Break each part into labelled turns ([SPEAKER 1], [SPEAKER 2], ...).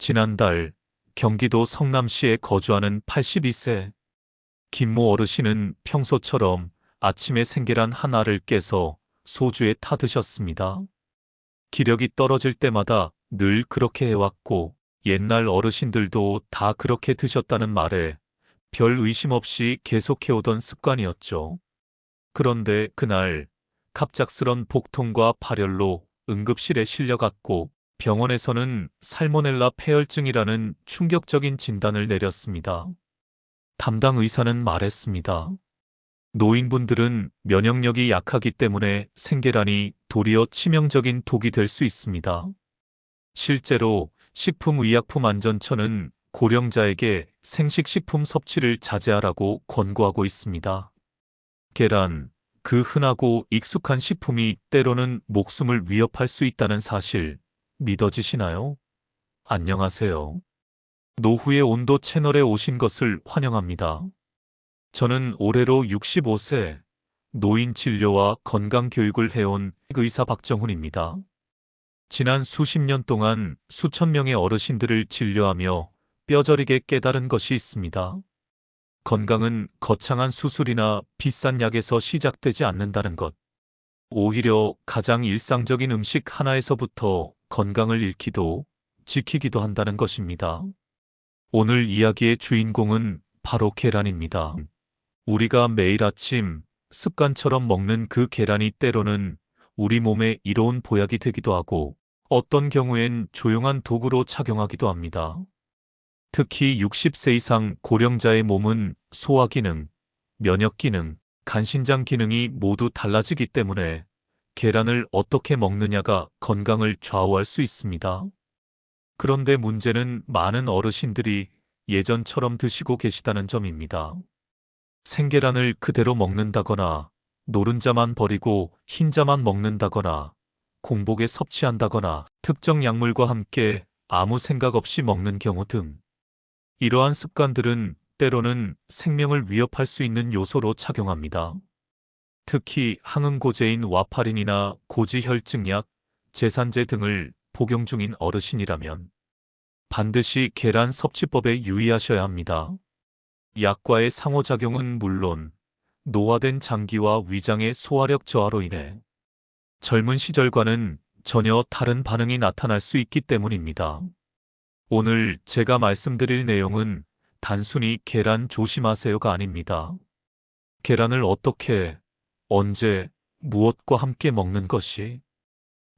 [SPEAKER 1] 지난달 경기도 성남시에 거주하는 82세 김모 어르신은 평소처럼 아침에 생계란 하나를 깨서 소주에 타드셨습니다. 기력이 떨어질 때마다 늘 그렇게 해왔고 옛날 어르신들도 다 그렇게 드셨다는 말에 별 의심 없이 계속해오던 습관이었죠. 그런데 그날 갑작스런 복통과 발열로 응급실에 실려갔고 병원에서는 살모넬라 폐혈증이라는 충격적인 진단을 내렸습니다. 담당 의사는 말했습니다. 노인분들은 면역력이 약하기 때문에 생계란이 도리어 치명적인 독이 될 수 있습니다. 실제로 식품의약품안전처는 고령자에게 생식식품 섭취를 자제하라고 권고하고 있습니다. 계란, 그 흔하고 익숙한 식품이 때로는 목숨을 위협할 수 있다는 사실 믿어지시나요? 안녕하세요. 노후의 온도 채널에 오신 것을 환영합니다. 저는 올해로 65세, 노인 진료와 건강 교육을 해온 의사 박정훈입니다. 지난 수십 년 동안 수천 명의 어르신들을 진료하며 뼈저리게 깨달은 것이 있습니다. 건강은 거창한 수술이나 비싼 약에서 시작되지 않는다는 것. 오히려 가장 일상적인 음식 하나에서부터 건강을 잃기도 지키기도 한다는 것입니다. 오늘 이야기의 주인공은 바로 계란입니다. 우리가 매일 아침 습관처럼 먹는 그 계란이 때로는 우리 몸에 이로운 보약이 되기도 하고 어떤 경우엔 조용한 도구로 작용하기도 합니다. 특히 60세 이상 고령자의 몸은 소화 기능, 면역 기능, 간신장 기능이 모두 달라지기 때문에 계란을 어떻게 먹느냐가 건강을 좌우할 수 있습니다. 그런데 문제는 많은 어르신들이 예전처럼 드시고 계시다는 점입니다. 생계란을 그대로 먹는다거나 노른자만 버리고 흰자만 먹는다거나 공복에 섭취한다거나 특정 약물과 함께 아무 생각 없이 먹는 경우 등 이러한 습관들은 때로는 생명을 위협할 수 있는 요소로 작용합니다. 특히 항응고제인 와파린이나 고지혈증약, 제산제 등을 복용 중인 어르신이라면 반드시 계란 섭취법에 유의하셔야 합니다. 약과의 상호작용은 물론 노화된 장기와 위장의 소화력 저하로 인해 젊은 시절과는 전혀 다른 반응이 나타날 수 있기 때문입니다. 오늘 제가 말씀드릴 내용은 단순히 계란 조심하세요가 아닙니다. 계란을 어떻게, 언제, 무엇과 함께 먹는 것이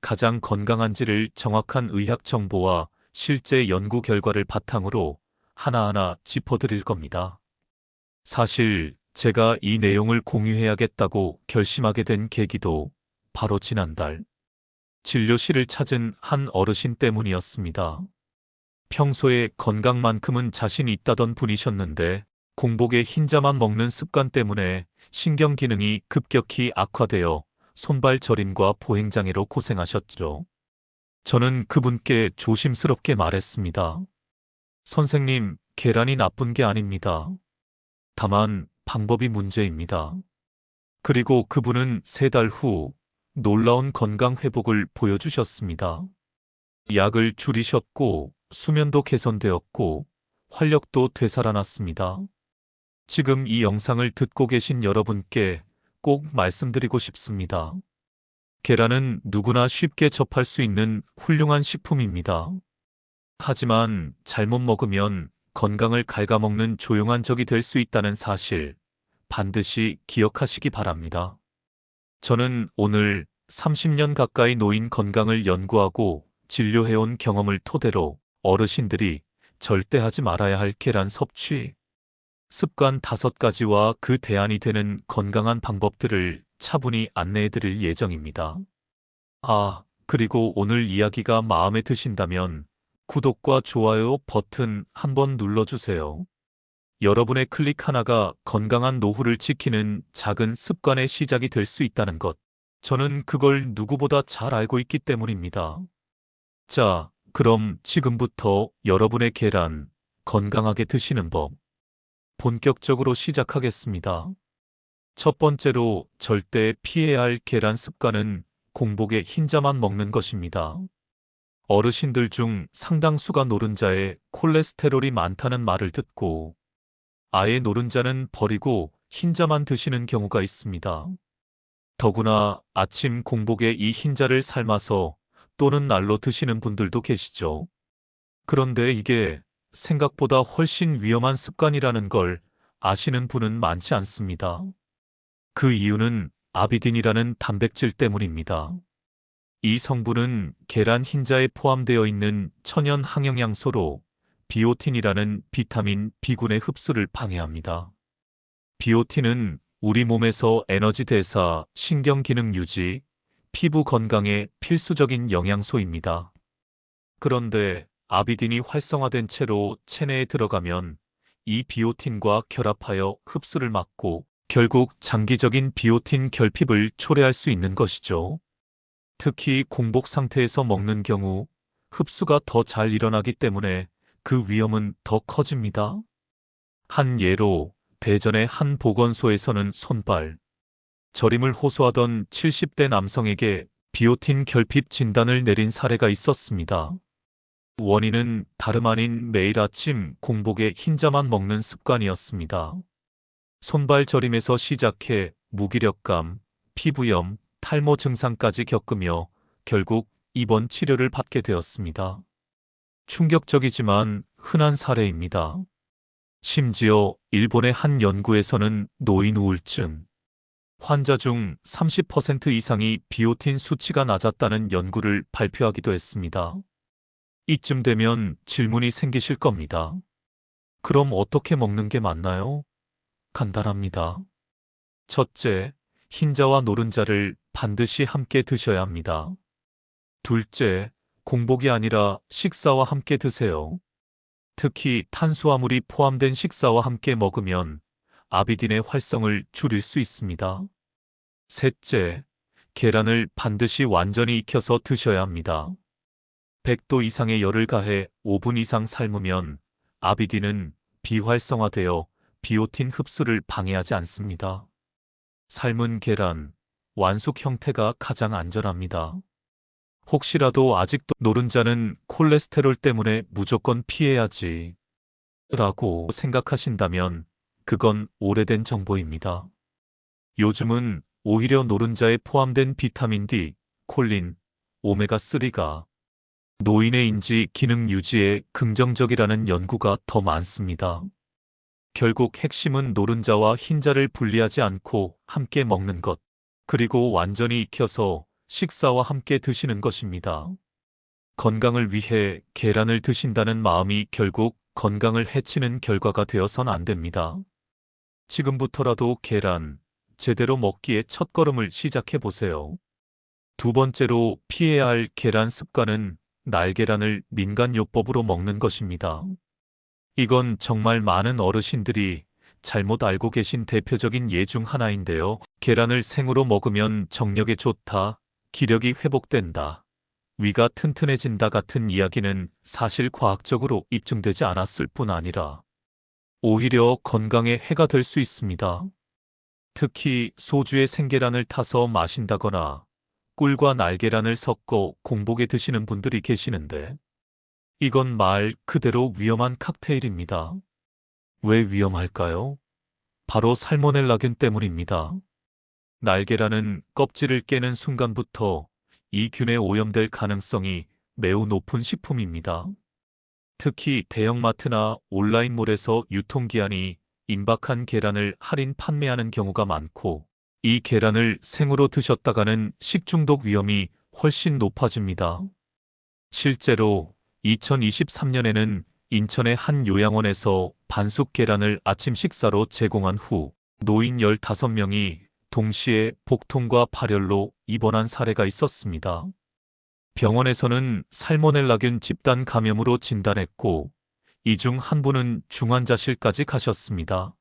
[SPEAKER 1] 가장 건강한지를 정확한 의학 정보와 실제 연구 결과를 바탕으로 하나하나 짚어드릴 겁니다. 사실 제가 이 내용을 공유해야겠다고 결심하게 된 계기도 바로 지난달 진료실을 찾은 한 어르신 때문이었습니다. 평소에 건강만큼은 자신이 있다던 분이셨는데 공복에 흰자만 먹는 습관 때문에 신경 기능이 급격히 악화되어 손발 저림과 보행장애로 고생하셨죠. 저는 그분께 조심스럽게 말했습니다. 선생님, 계란이 나쁜 게 아닙니다. 다만 방법이 문제입니다. 그리고 그분은 3달 후 놀라운 건강 회복을 보여주셨습니다. 약을 줄이셨고 수면도 개선되었고 활력도 되살아났습니다. 지금 이 영상을 듣고 계신 여러분께 꼭 말씀드리고 싶습니다. 계란은 누구나 쉽게 접할 수 있는 훌륭한 식품입니다. 하지만 잘못 먹으면 건강을 갉아먹는 조용한 적이 될 수 있다는 사실 반드시 기억하시기 바랍니다. 저는 오늘 30년 가까이 노인 건강을 연구하고 진료해온 경험을 토대로 어르신들이 절대 하지 말아야 할 계란 섭취 습관 5가지와 그 대안이 되는 건강한 방법들을 차분히 안내해드릴 예정입니다. 그리고 오늘 이야기가 마음에 드신다면 구독과 좋아요 버튼 한번 눌러주세요. 여러분의 클릭 하나가 건강한 노후를 지키는 작은 습관의 시작이 될 수 있다는 것. 저는 그걸 누구보다 잘 알고 있기 때문입니다. 자, 그럼 지금부터 여러분의 계란 건강하게 드시는 법 본격적으로 시작하겠습니다. 첫 번째로 절대 피해야 할 계란 습관은 공복에 흰자만 먹는 것입니다. 어르신들 중 상당수가 노른자에 콜레스테롤이 많다는 말을 듣고 아예 노른자는 버리고 흰자만 드시는 경우가 있습니다. 더구나 아침 공복에 이 흰자를 삶아서 또는 날로 드시는 분들도 계시죠. 그런데 이게 생각보다 훨씬 위험한 습관이라는 걸 아시는 분은 많지 않습니다. 그 이유는 아비딘이라는 단백질 때문입니다. 이 성분은 계란 흰자에 포함되어 있는 천연 항영양소로 비오틴이라는 비타민 B군의 흡수를 방해합니다. 비오틴은 우리 몸에서 에너지 대사, 신경 기능 유지, 피부 건강에 필수적인 영양소입니다. 그런데 아비딘이 활성화된 채로 체내에 들어가면 이 비오틴과 결합하여 흡수를 막고 결국 장기적인 비오틴 결핍을 초래할 수 있는 것이죠. 특히 공복 상태에서 먹는 경우 흡수가 더 잘 일어나기 때문에 그 위험은 더 커집니다. 한 예로 대전의 한 보건소에서는 손발 저림을 호소하던 70대 남성에게 비오틴 결핍 진단을 내린 사례가 있었습니다. 원인은 다름 아닌 매일 아침 공복에 흰자만 먹는 습관이었습니다. 손발 저림에서 시작해 무기력감, 피부염, 탈모 증상까지 겪으며 결국 입원 치료를 받게 되었습니다. 충격적이지만 흔한 사례입니다. 심지어 일본의 한 연구에서는 노인 우울증 환자 중 30% 이상이 비오틴 수치가 낮았다는 연구를 발표하기도 했습니다. 이쯤 되면 질문이 생기실 겁니다. 그럼 어떻게 먹는 게 맞나요? 간단합니다. 첫째, 흰자와 노른자를 반드시 함께 드셔야 합니다. 둘째, 공복이 아니라 식사와 함께 드세요. 특히 탄수화물이 포함된 식사와 함께 먹으면 아비딘의 활성을 줄일 수 있습니다. 셋째, 계란을 반드시 완전히 익혀서 드셔야 합니다. 100도 이상의 열을 가해 5분 이상 삶으면 아비딘은 비활성화되어 비오틴 흡수를 방해하지 않습니다. 삶은 계란, 완숙 형태가 가장 안전합니다. 혹시라도 아직도 노른자는 콜레스테롤 때문에 무조건 피해야지 라고 생각하신다면 그건 오래된 정보입니다. 요즘은 오히려 노른자에 포함된 비타민 D, 콜린, 오메가3가 노인의 인지 기능 유지에 긍정적이라는 연구가 더 많습니다. 결국 핵심은 노른자와 흰자를 분리하지 않고 함께 먹는 것, 그리고 완전히 익혀서 식사와 함께 드시는 것입니다. 건강을 위해 계란을 드신다는 마음이 결국 건강을 해치는 결과가 되어선 안 됩니다. 지금부터라도 계란, 제대로 먹기에 첫걸음을 시작해 보세요. 두 번째로 피해야 할 계란 습관은 날계란을 민간요법으로 먹는 것입니다. 이건 정말 많은 어르신들이 잘못 알고 계신 대표적인 예 중 하나인데요. 계란을 생으로 먹으면 정력에 좋다, 기력이 회복된다, 위가 튼튼해진다 같은 이야기는 사실 과학적으로 입증되지 않았을 뿐 아니라 오히려 건강에 해가 될 수 있습니다. 특히 소주에 생계란을 타서 마신다거나 꿀과 날계란을 섞어 공복에 드시는 분들이 계시는데 이건 말 그대로 위험한 칵테일입니다. 왜 위험할까요? 바로 살모넬라균 때문입니다. 날계란은 껍질을 깨는 순간부터 이 균에 오염될 가능성이 매우 높은 식품입니다. 특히 대형마트나 온라인몰에서 유통기한이 임박한 계란을 할인 판매하는 경우가 많고 이 계란을 생으로 드셨다가는 식중독 위험이 훨씬 높아집니다. 실제로 2023년에는 인천의 한 요양원에서 반숙 계란을 아침 식사로 제공한 후 노인 15명이 동시에 복통과 발열로 입원한 사례가 있었습니다. 병원에서는 살모넬라균 집단 감염으로 진단했고 이 중 한 분은 중환자실까지 가셨습니다.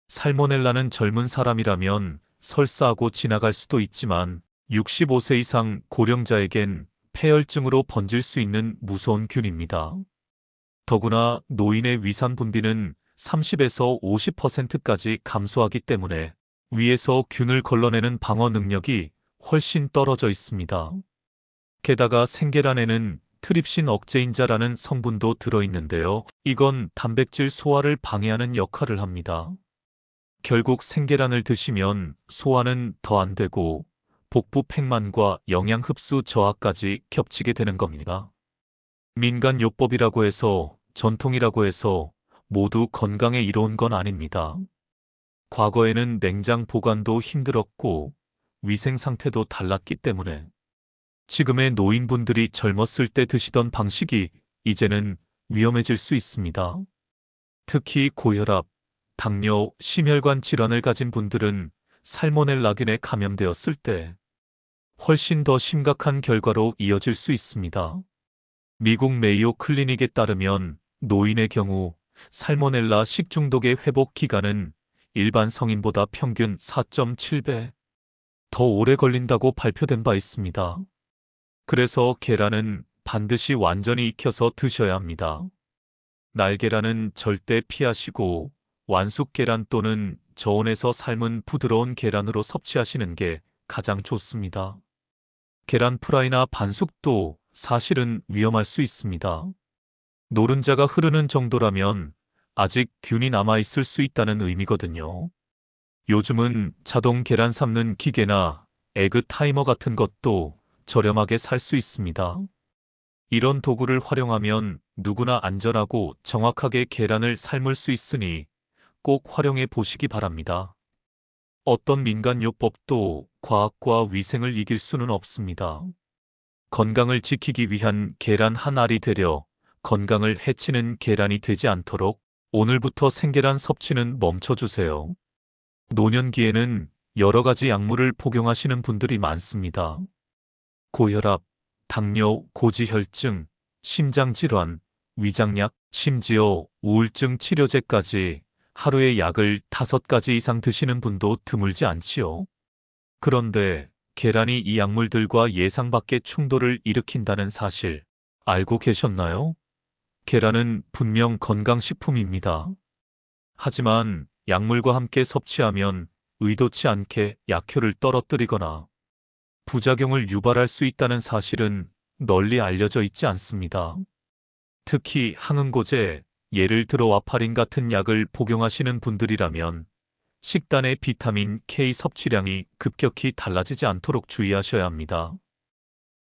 [SPEAKER 1] 살모넬라는 젊은 사람이라면 설사하고 지나갈 수도 있지만 65세 이상 고령자에겐 폐혈증으로 번질 수 있는 무서운 균입니다. 더구나 노인의 위산 분비는 30에서 50%까지 감소하기 때문에 위에서 균을 걸러내는 방어 능력이 훨씬 떨어져 있습니다. 게다가 생계란에는 트립신 억제인자라는 성분도 들어있는데요. 이건 단백질 소화를 방해하는 역할을 합니다. 결국 생계란을 드시면 소화는 더 안 되고 복부 팽만과 영양 흡수 저하까지 겹치게 되는 겁니다. 민간요법이라고 해서 전통이라고 해서 모두 건강에 이로운 건 아닙니다. 과거에는 냉장 보관도 힘들었고 위생 상태도 달랐기 때문에 지금의 노인분들이 젊었을 때 드시던 방식이 이제는 위험해질 수 있습니다. 특히 고혈압, 당뇨, 심혈관 질환을 가진 분들은 살모넬라균에 감염되었을 때 훨씬 더 심각한 결과로 이어질 수 있습니다. 미국 메이오 클리닉에 따르면 노인의 경우 살모넬라 식중독의 회복 기간은 일반 성인보다 평균 4.7배 더 오래 걸린다고 발표된 바 있습니다. 그래서 계란은 반드시 완전히 익혀서 드셔야 합니다. 날계란은 절대 피하시고 완숙 계란 또는 저온에서 삶은 부드러운 계란으로 섭취하시는 게 가장 좋습니다. 계란 프라이나 반숙도 사실은 위험할 수 있습니다. 노른자가 흐르는 정도라면 아직 균이 남아있을 수 있다는 의미거든요. 요즘은 자동 계란 삶는 기계나 에그 타이머 같은 것도 저렴하게 살 수 있습니다. 이런 도구를 활용하면 누구나 안전하고 정확하게 계란을 삶을 수 있으니 꼭 활용해 보시기 바랍니다. 어떤 민간요법도 과학과 위생을 이길 수는 없습니다. 건강을 지키기 위한 계란 한 알이 되려 건강을 해치는 계란이 되지 않도록 오늘부터 생계란 섭취는 멈춰주세요. 노년기에는 여러 가지 약물을 복용하시는 분들이 많습니다. 고혈압, 당뇨, 고지혈증, 심장질환, 위장약, 심지어 우울증 치료제까지 하루에 약을 5가지 이상 드시는 분도 드물지 않지요. 그런데 계란이 이 약물들과 예상 밖의 충돌을 일으킨다는 사실 알고 계셨나요? 계란은 분명 건강식품입니다. 하지만 약물과 함께 섭취하면 의도치 않게 약효를 떨어뜨리거나 부작용을 유발할 수 있다는 사실은 널리 알려져 있지 않습니다. 특히 항응고제, 예를 들어 와파린 같은 약을 복용하시는 분들이라면 식단의 비타민 K 섭취량이 급격히 달라지지 않도록 주의하셔야 합니다.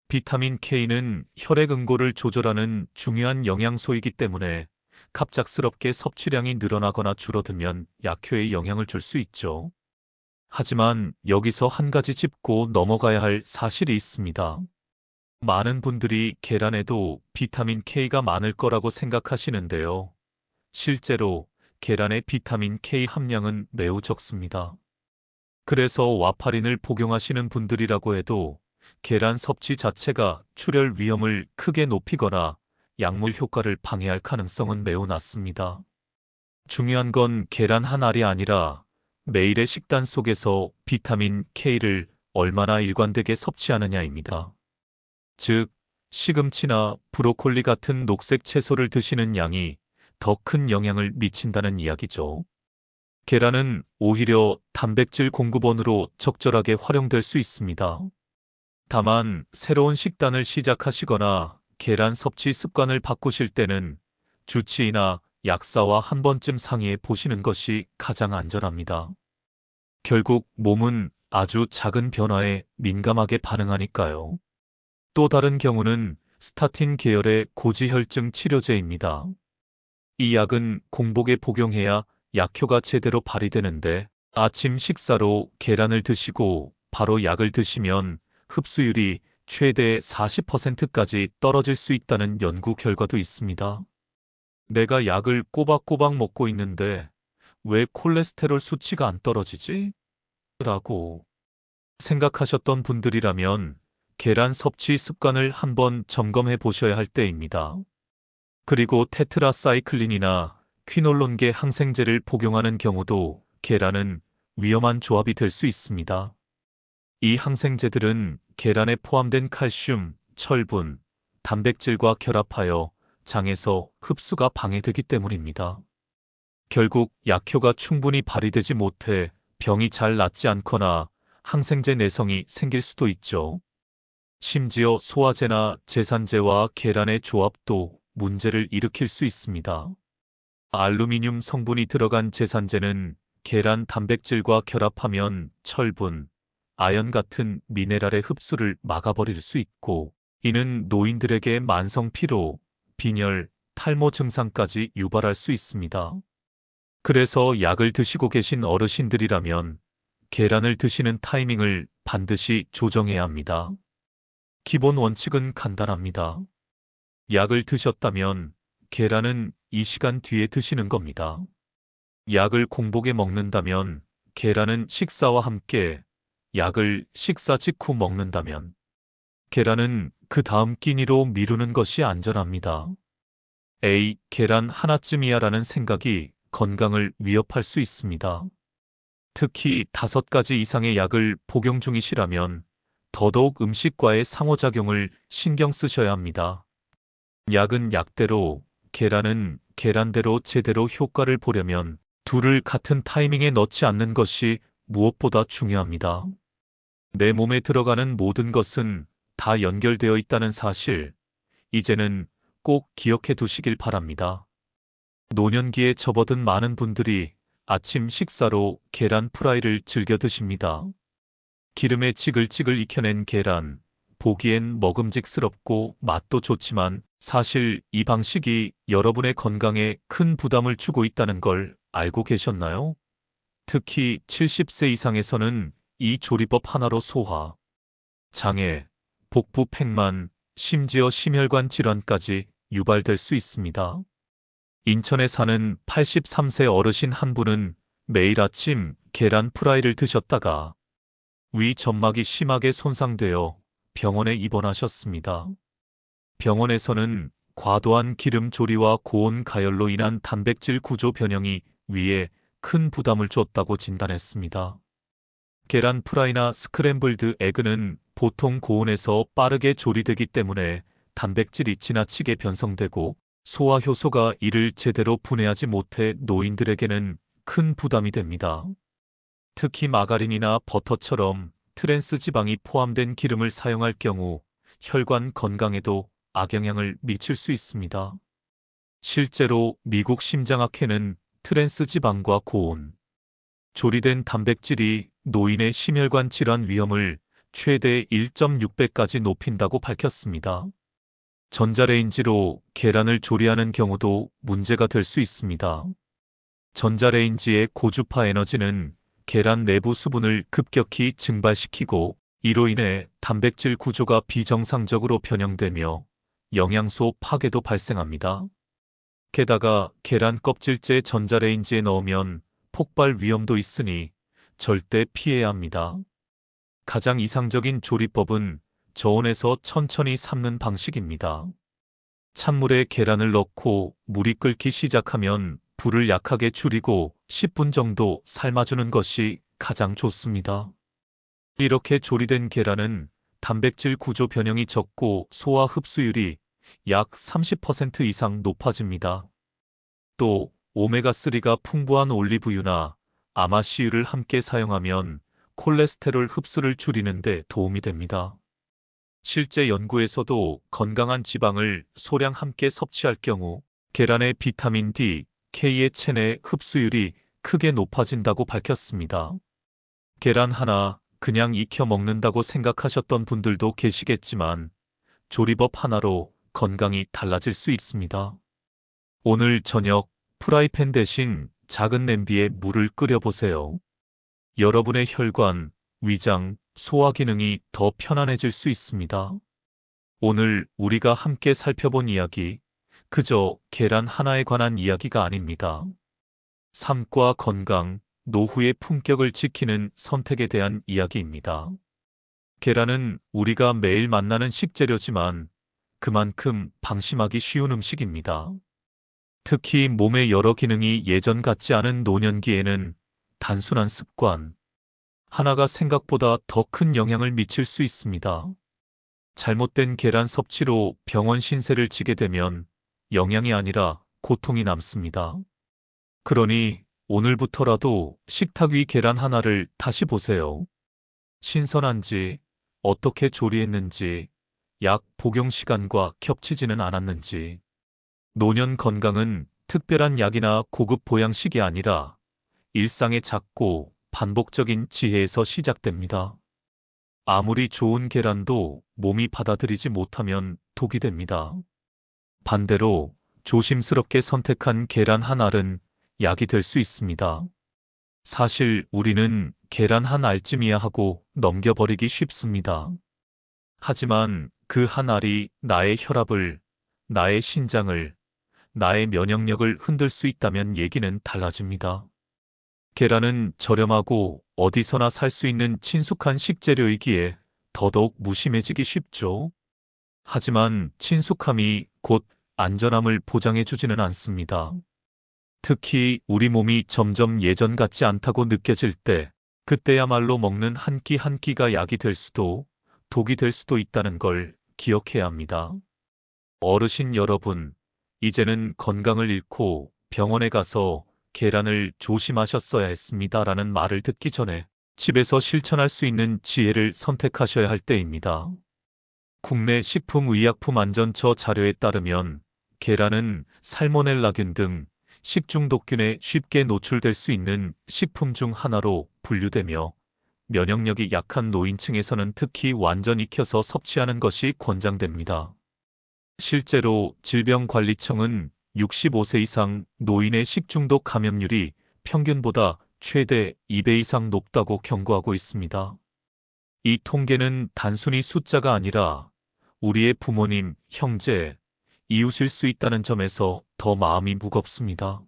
[SPEAKER 1] 비타민 K는 혈액 응고를 조절하는 중요한 영양소이기 때문에 갑작스럽게 섭취량이 늘어나거나 줄어들면 약효에 영향을 줄 수 있죠. 하지만 여기서 한 가지 짚고 넘어가야 할 사실이 있습니다. 많은 분들이 계란에도 비타민 K가 많을 거라고 생각하시는데요. 실제로 계란의 비타민 K 함량은 매우 적습니다. 그래서 와파린을 복용하시는 분들이라고 해도 계란 섭취 자체가 출혈 위험을 크게 높이거나 약물 효과를 방해할 가능성은 매우 낮습니다. 중요한 건 계란 한 알이 아니라 매일의 식단 속에서 비타민 K를 얼마나 일관되게 섭취하느냐입니다. 즉, 시금치나 브로콜리 같은 녹색 채소를 드시는 양이 더 큰 영향을 미친다는 이야기죠. 계란은 오히려 단백질 공급원으로 적절하게 활용될 수 있습니다. 다만 새로운 식단을 시작하시거나 계란 섭취 습관을 바꾸실 때는 주치의나 약사와 한 번쯤 상의해 보시는 것이 가장 안전합니다. 결국 몸은 아주 작은 변화에 민감하게 반응하니까요. 또 다른 경우는 스타틴 계열의 고지혈증 치료제입니다. 이 약은 공복에 복용해야 약효가 제대로 발휘되는데 아침 식사로 계란을 드시고 바로 약을 드시면 흡수율이 최대 40%까지 떨어질 수 있다는 연구 결과도 있습니다. 내가 약을 꼬박꼬박 먹고 있는데 왜 콜레스테롤 수치가 안 떨어지지? 라고 생각하셨던 분들이라면 계란 섭취 습관을 한번 점검해 보셔야 할 때입니다. 그리고 테트라사이클린이나 퀴놀론계 항생제를 복용하는 경우도 계란은 위험한 조합이 될 수 있습니다. 이 항생제들은 계란에 포함된 칼슘, 철분, 단백질과 결합하여 장에서 흡수가 방해되기 때문입니다. 결국 약효가 충분히 발휘되지 못해 병이 잘 낫지 않거나 항생제 내성이 생길 수도 있죠. 심지어 소화제나 제산제와 계란의 조합도 문제를 일으킬 수 있습니다. 알루미늄 성분이 들어간 제산제는 계란 단백질과 결합하면 철분, 아연 같은 미네랄의 흡수를 막아버릴 수 있고, 이는 노인들에게 만성 피로, 빈혈, 탈모 증상까지 유발할 수 있습니다. 그래서 약을 드시고 계신 어르신들이라면 계란을 드시는 타이밍을 반드시 조정해야 합니다. 기본 원칙은 간단합니다. 약을 드셨다면 계란은 이 시간 뒤에 드시는 겁니다. 약을 공복에 먹는다면 계란은 식사와 함께, 약을 식사 직후 먹는다면 계란은 그 다음 끼니로 미루는 것이 안전합니다. 에이, 계란 하나쯤이야라는 생각이 건강을 위협할 수 있습니다. 특히 5가지 이상의 약을 복용 중이시라면 더더욱 음식과의 상호작용을 신경 쓰셔야 합니다. 약은 약대로, 계란은 계란대로 제대로 효과를 보려면 둘을 같은 타이밍에 넣지 않는 것이 무엇보다 중요합니다. 내 몸에 들어가는 모든 것은 다 연결되어 있다는 사실, 이제는 꼭 기억해 두시길 바랍니다. 노년기에 접어든 많은 분들이 아침 식사로 계란 프라이를 즐겨 드십니다. 기름에 지글지글 익혀낸 계란, 보기엔 먹음직스럽고 맛도 좋지만 사실 이 방식이 여러분의 건강에 큰 부담을 주고 있다는 걸 알고 계셨나요? 특히 70세 이상에서는 이 조리법 하나로 소화, 장애, 복부 팽만, 심지어 심혈관 질환까지 유발될 수 있습니다. 인천에 사는 83세 어르신 한 분은 매일 아침 계란 프라이를 드셨다가 위 점막이 심하게 손상되어 병원에 입원하셨습니다. 병원에서는 과도한 기름 조리와 고온 가열로 인한 단백질 구조 변형이 위에 큰 부담을 줬다고 진단했습니다. 계란 프라이나 스크램블드 에그는 보통 고온에서 빠르게 조리되기 때문에 단백질이 지나치게 변성되고 소화 효소가 이를 제대로 분해하지 못해 노인들에게는 큰 부담이 됩니다. 특히 마가린이나 버터처럼 트랜스 지방이 포함된 기름을 사용할 경우 혈관 건강에도 악영향을 미칠 수 있습니다. 실제로 미국 심장학회는 트랜스 지방과 고온, 조리된 단백질이 노인의 심혈관 질환 위험을 최대 1.6배까지 높인다고 밝혔습니다. 전자레인지로 계란을 조리하는 경우도 문제가 될 수 있습니다. 전자레인지의 고주파 에너지는 계란 내부 수분을 급격히 증발시키고 이로 인해 단백질 구조가 비정상적으로 변형되며 영양소 파괴도 발생합니다. 게다가 계란 껍질째 전자레인지에 넣으면 폭발 위험도 있으니 절대 피해야 합니다. 가장 이상적인 조리법은 저온에서 천천히 삶는 방식입니다. 찬물에 계란을 넣고 물이 끓기 시작하면 불을 약하게 줄이고 10분 정도 삶아주는 것이 가장 좋습니다. 이렇게 조리된 계란은 단백질 구조 변형이 적고 소화 흡수율이 약 30% 이상 높아집니다. 또 오메가3가 풍부한 올리브유나 아마씨유를 함께 사용하면 콜레스테롤 흡수를 줄이는 데 도움이 됩니다. 실제 연구에서도 건강한 지방을 소량 함께 섭취할 경우 계란의 비타민 D, K의 체내 흡수율이 크게 높아진다고 밝혔습니다. 계란 하나 그냥 익혀 먹는다고 생각하셨던 분들도 계시겠지만 조리법 하나로 건강이 달라질 수 있습니다. 오늘 저녁 프라이팬 대신 작은 냄비에 물을 끓여보세요. 여러분의 혈관, 위장, 소화 기능이 더 편안해질 수 있습니다. 오늘 우리가 함께 살펴본 이야기, 그저 계란 하나에 관한 이야기가 아닙니다. 삶과 건강, 노후의 품격을 지키는 선택에 대한 이야기입니다. 계란은 우리가 매일 만나는 식재료지만 그만큼 방심하기 쉬운 음식입니다. 특히 몸의 여러 기능이 예전 같지 않은 노년기에는 단순한 습관 하나가 생각보다 더 큰 영향을 미칠 수 있습니다. 잘못된 계란 섭취로 병원 신세를 지게 되면 영양이 아니라 고통이 남습니다. 그러니 오늘부터라도 식탁 위 계란 하나를 다시 보세요. 신선한지, 어떻게 조리했는지, 약 복용 시간과 겹치지는 않았는지. 노년 건강은 특별한 약이나 고급 보양식이 아니라 일상의 작고 반복적인 지혜에서 시작됩니다. 아무리 좋은 계란도 몸이 받아들이지 못하면 독이 됩니다. 반대로 조심스럽게 선택한 계란 한 알은 약이 될 수 있습니다. 사실 우리는 계란 한 알쯤이야 하고 넘겨버리기 쉽습니다. 하지만 그 한 알이 나의 혈압을, 나의 신장을, 나의 면역력을 흔들 수 있다면 얘기는 달라집니다. 계란은 저렴하고 어디서나 살 수 있는 친숙한 식재료이기에 더더욱 무심해지기 쉽죠. 하지만 친숙함이 곧 안전함을 보장해주지는 않습니다. 특히 우리 몸이 점점 예전 같지 않다고 느껴질 때, 그때야말로 먹는 한 끼 한 끼가 약이 될 수도, 독이 될 수도 있다는 걸 기억해야 합니다. 어르신 여러분, 이제는 건강을 잃고 병원에 가서 계란을 조심하셨어야 했습니다라는 말을 듣기 전에 집에서 실천할 수 있는 지혜를 선택하셔야 할 때입니다. 국내 식품의약품안전처 자료에 따르면 계란은 살모넬라균 등 식중독균에 쉽게 노출될 수 있는 식품 중 하나로 분류되며 면역력이 약한 노인층에서는 특히 완전 익혀서 섭취하는 것이 권장됩니다. 실제로 질병관리청은 65세 이상 노인의 식중독 감염률이 평균보다 최대 2배 이상 높다고 경고하고 있습니다. 이 통계는 단순히 숫자가 아니라 우리의 부모님, 형제, 이웃일 수 있다는 점에서 더 마음이 무겁습니다.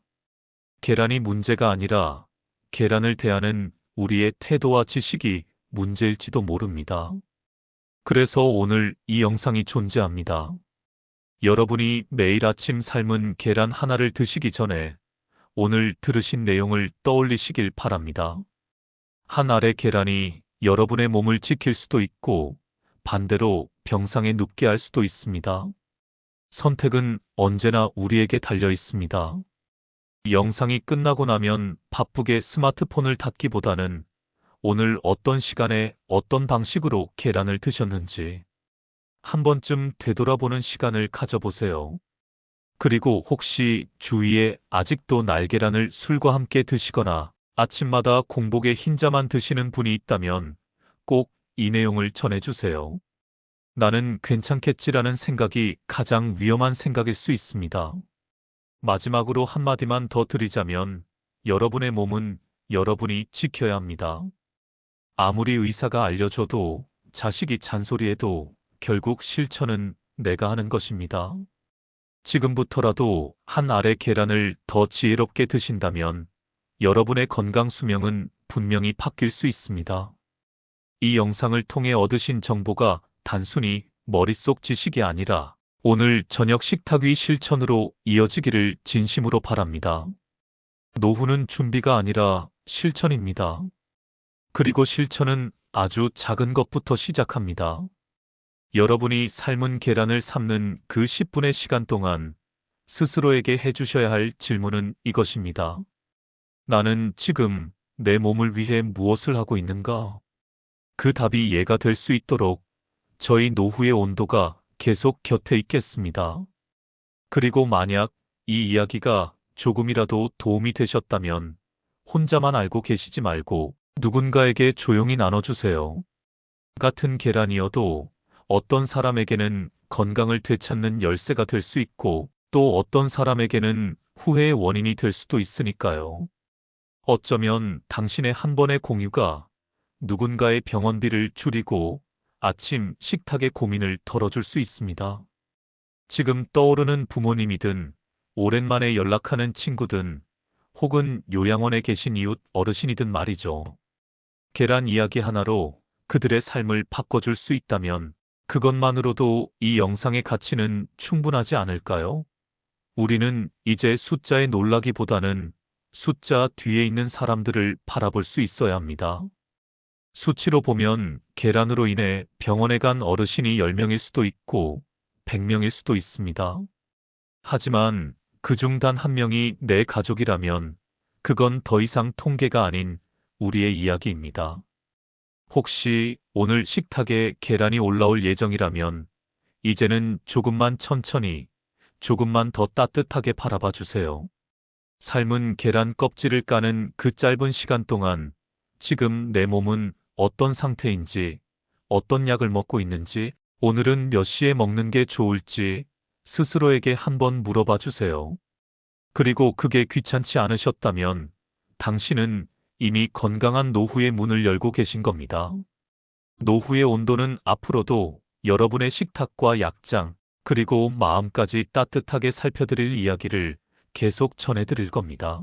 [SPEAKER 1] 계란이 문제가 아니라 계란을 대하는 우리의 태도와 지식이 문제일지도 모릅니다. 그래서 오늘 이 영상이 존재합니다. 여러분이 매일 아침 삶은 계란 하나를 드시기 전에 오늘 들으신 내용을 떠올리시길 바랍니다. 한 알의 계란이 여러분의 몸을 지킬 수도 있고 반대로 병상에 눕게 할 수도 있습니다. 선택은 언제나 우리에게 달려 있습니다. 영상이 끝나고 나면 바쁘게 스마트폰을 닫기보다는 오늘 어떤 시간에 어떤 방식으로 계란을 드셨는지 한 번쯤 되돌아보는 시간을 가져보세요. 그리고 혹시 주위에 아직도 날계란을 술과 함께 드시거나 아침마다 공복에 흰자만 드시는 분이 있다면 꼭 이 내용을 전해주세요. 나는 괜찮겠지라는 생각이 가장 위험한 생각일 수 있습니다. 마지막으로 한마디만 더 드리자면 여러분의 몸은 여러분이 지켜야 합니다. 아무리 의사가 알려줘도 자식이 잔소리해도 결국 실천은 내가 하는 것입니다. 지금부터라도 한 알의 계란을 더 지혜롭게 드신다면 여러분의 건강 수명은 분명히 바뀔 수 있습니다. 이 영상을 통해 얻으신 정보가 단순히 머릿속 지식이 아니라 오늘 저녁 식탁 위 실천으로 이어지기를 진심으로 바랍니다. 노후는 준비가 아니라 실천입니다. 그리고 실천은 아주 작은 것부터 시작합니다. 여러분이 삶은 계란을 삶는 그 10분의 시간 동안 스스로에게 해주셔야 할 질문은 이것입니다. 나는 지금 내 몸을 위해 무엇을 하고 있는가? 그 답이 예가 될 수 있도록 저희 노후의 온도가 계속 곁에 있겠습니다. 그리고 만약 이 이야기가 조금이라도 도움이 되셨다면 혼자만 알고 계시지 말고 누군가에게 조용히 나눠주세요. 같은 계란이어도 어떤 사람에게는 건강을 되찾는 열쇠가 될 수 있고 또 어떤 사람에게는 후회의 원인이 될 수도 있으니까요. 어쩌면 당신의 한 번의 공유가 누군가의 병원비를 줄이고 아침 식탁의 고민을 덜어줄 수 있습니다. 지금 떠오르는 부모님이든 오랜만에 연락하는 친구든 혹은 요양원에 계신 이웃 어르신이든 말이죠. 계란 이야기 하나로 그들의 삶을 바꿔줄 수 있다면 그것만으로도 이 영상의 가치는 충분하지 않을까요? 우리는 이제 숫자에 놀라기보다는 숫자 뒤에 있는 사람들을 바라볼 수 있어야 합니다. 수치로 보면 계란으로 인해 병원에 간 어르신이 10명일 수도 있고 100명일 수도 있습니다. 하지만 그중 단 한 명이 내 가족이라면 그건 더 이상 통계가 아닌 우리의 이야기입니다. 혹시 오늘 식탁에 계란이 올라올 예정이라면 이제는 조금만 천천히, 조금만 더 따뜻하게 바라봐 주세요. 삶은 계란 껍질을 까는 그 짧은 시간 동안 지금 내 몸은 어떤 상태인지, 어떤 약을 먹고 있는지, 오늘은 몇 시에 먹는 게 좋을지 스스로에게 한번 물어봐 주세요. 그리고 그게 귀찮지 않으셨다면 당신은 이미 건강한 노후의 문을 열고 계신 겁니다. 노후의 온도는 앞으로도 여러분의 식탁과 약장, 그리고 마음까지 따뜻하게 살펴드릴 이야기를 계속 전해드릴 겁니다.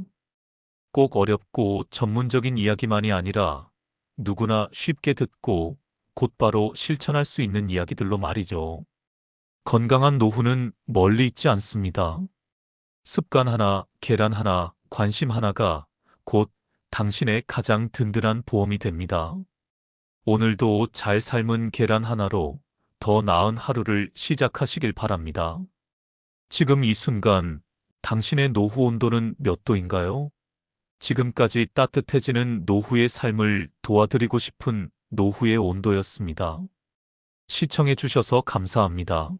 [SPEAKER 1] 꼭 어렵고 전문적인 이야기만이 아니라 누구나 쉽게 듣고 곧바로 실천할 수 있는 이야기들로 말이죠. 건강한 노후는 멀리 있지 않습니다. 습관 하나, 계란 하나, 관심 하나가 곧 당신의 가장 든든한 보험이 됩니다. 오늘도 잘 삶은 계란 하나로 더 나은 하루를 시작하시길 바랍니다. 지금 이 순간 당신의 노후 온도는 몇 도인가요? 지금까지 따뜻해지는 노후의 삶을 도와드리고 싶은 노후의 온도였습니다. 시청해 주셔서 감사합니다.